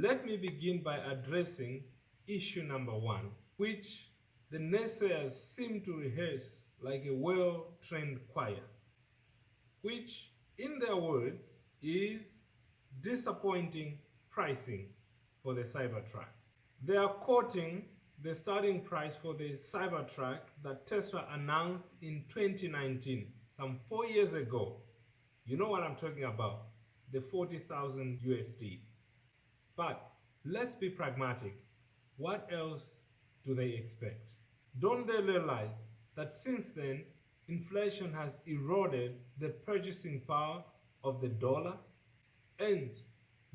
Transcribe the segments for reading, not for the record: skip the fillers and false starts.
Let me begin by addressing issue number one, which the naysayers seem to rehearse like a well-trained choir, which, in their words, is disappointing pricing for the Cybertruck. They are quoting the starting price for the Cybertruck that Tesla announced in 2019, some 4 years ago. You know what I'm talking about, the 40,000 USD. But let's be pragmatic. What else do they expect? Don't they realize that since then, inflation has eroded the purchasing power of the dollar? And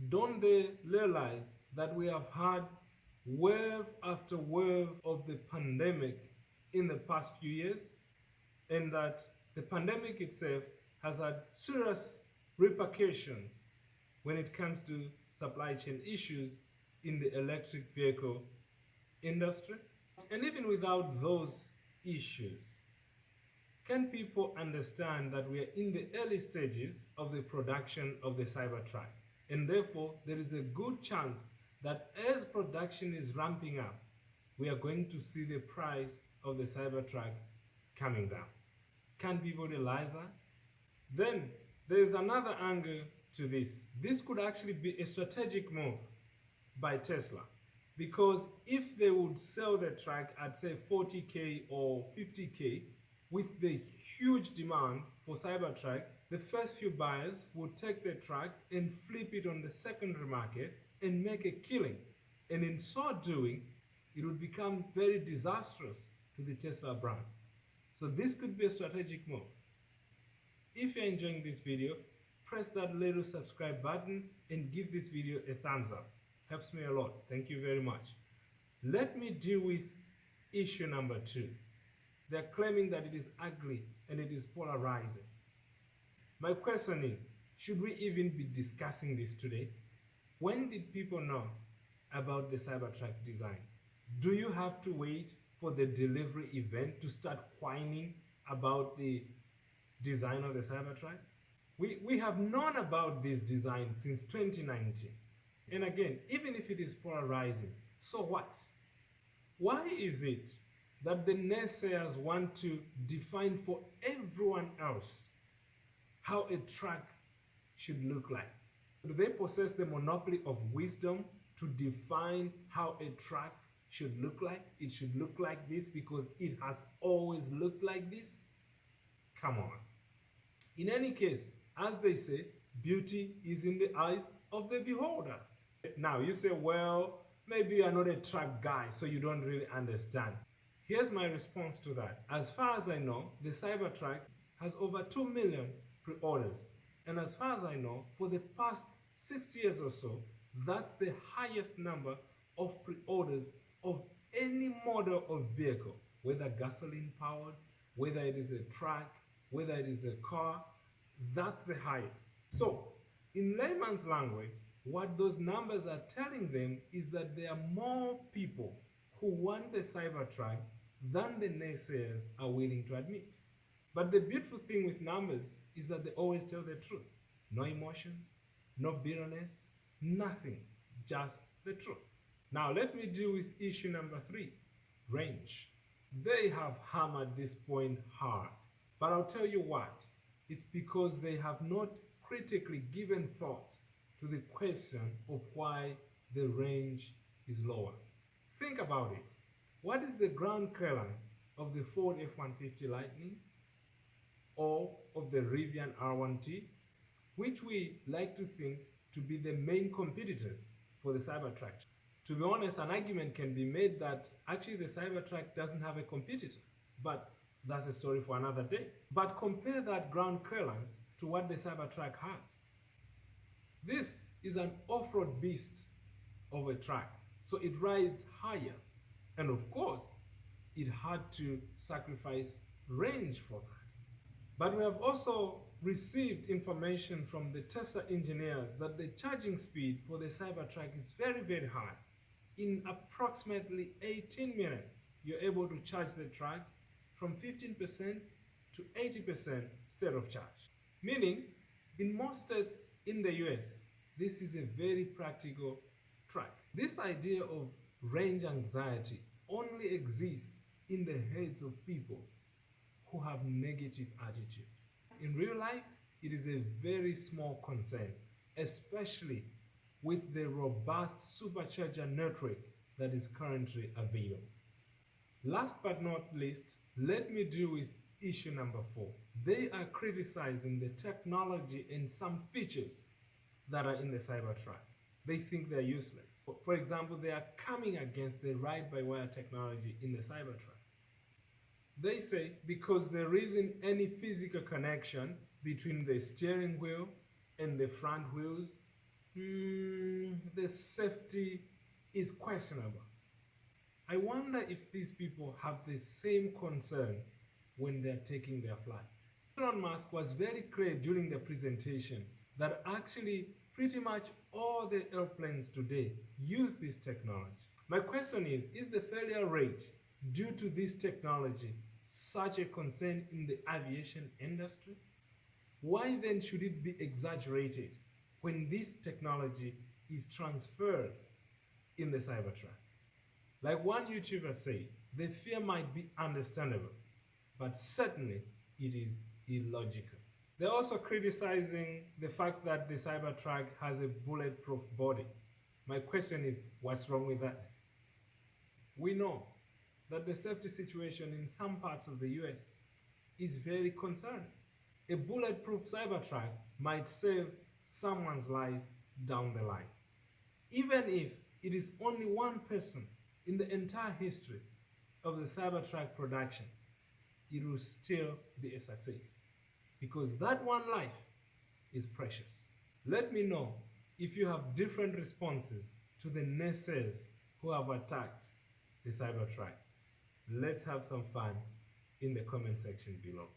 don't they realize that we have had wave after wave of the pandemic in the past few years, and that the pandemic itself has had serious repercussions when it comes to supply chain issues in the electric vehicle industry? And even without those issues, can people understand that we are in the early stages of the production of the Cybertruck? And therefore, there is a good chance that as production is ramping up, we are going to see the price of the Cybertruck coming down. Can people realize that? Then there is another angle to this. This could actually be a strategic move by Tesla, because if they would sell the truck at say 40K or 50K, with the huge demand for Cybertruck, the first few buyers would take the truck and flip it on the secondary market and make a killing. And in so doing, it would become very disastrous to the Tesla brand. So this could be a strategic move. If you're enjoying this video, press that little subscribe button and give this video a thumbs up. Helps me a lot. Thank you very much. Let me deal with issue number two. They're claiming that it is ugly and it is polarizing. My question is, should we even be discussing this today? When did people know about the Cybertruck design? Do you have to wait for the delivery event to start whining about the design of the Cybertruck? We have known about this design since 2019. And again, even if it is polarizing, so what? Why is it that the naysayers want to define for everyone else how a truck should look like? Do they possess the monopoly of wisdom to define how a truck should look like? It should look like this because it has always looked like this? Come on. In any case, as they say, beauty is in the eyes of the beholder. Now you say, well, maybe you're not a truck guy, so you don't really understand. Here's my response to that. As far as I know, the Cybertruck has over 2 million pre-orders. And as far as I know, for the past 6 years or so, that's the highest number of pre-orders of any model of vehicle, whether gasoline powered, whether it is a truck, whether it is a car, that's the highest. So, in layman's language, what those numbers are telling them is that there are more people who want the Cybertruck than the naysayers are willing to admit. But the beautiful thing with numbers is that they always tell the truth. No emotions, no bitterness, nothing, just the truth. Now let me deal with issue number three, range. They have hammered this point hard, but I'll tell you what, it's because they have not critically given thought to the question of why the range is lower. Think about it. What is the ground clearance of the Ford F-150 Lightning or of the Rivian R1T, which we like to think to be the main competitors for the Cybertruck? To be honest, an argument can be made that actually the Cybertruck doesn't have a competitor, but that's a story for another day. But compare that ground clearance to what the Cybertruck has. This is an off-road beast of a truck, so it rides higher. And of course, it had to sacrifice range for that. But we have also received information from the Tesla engineers that the charging speed for the Cybertruck is very, very high. In approximately 18 minutes, you're able to charge the truck from 15% to 80% state of charge. Meaning, in most states in the US, this is a very practical track. This idea of range anxiety only exists in the heads of people who have negative attitude. In real life, it is a very small concern, especially with the robust supercharger network that is currently available. Last but not least, let me deal with issue number 4. They are criticizing the technology and some features that are in the Cybertruck. They think they're useless. For example, they are coming against the ride-by-wire technology in the Cybertruck. They say because there isn't any physical connection between the steering wheel and the front wheels, the safety is questionable. I wonder if these people have the same concern when they're taking their flight. Elon Musk was very clear during the presentation that actually pretty much all the airplanes today use this technology. My question is the failure rate due to this technology such a concern in the aviation industry? Why then should it be exaggerated when this technology is transferred in the Cybertruck? Like one YouTuber said, the fear might be understandable, but certainly it is illogical. They're also criticizing the fact that the Cybertruck has a bulletproof body. My question is, what's wrong with that? We know that the safety situation in some parts of the US is very concerning. A bulletproof Cybertruck might save someone's life down the line. Even if it is only one person in the entire history of the Cybertruck production, it will still be a success because that one life is precious. Let me know if you have different responses to the naysayers who have attacked the Cybertruck. Let's have some fun in the comment section below.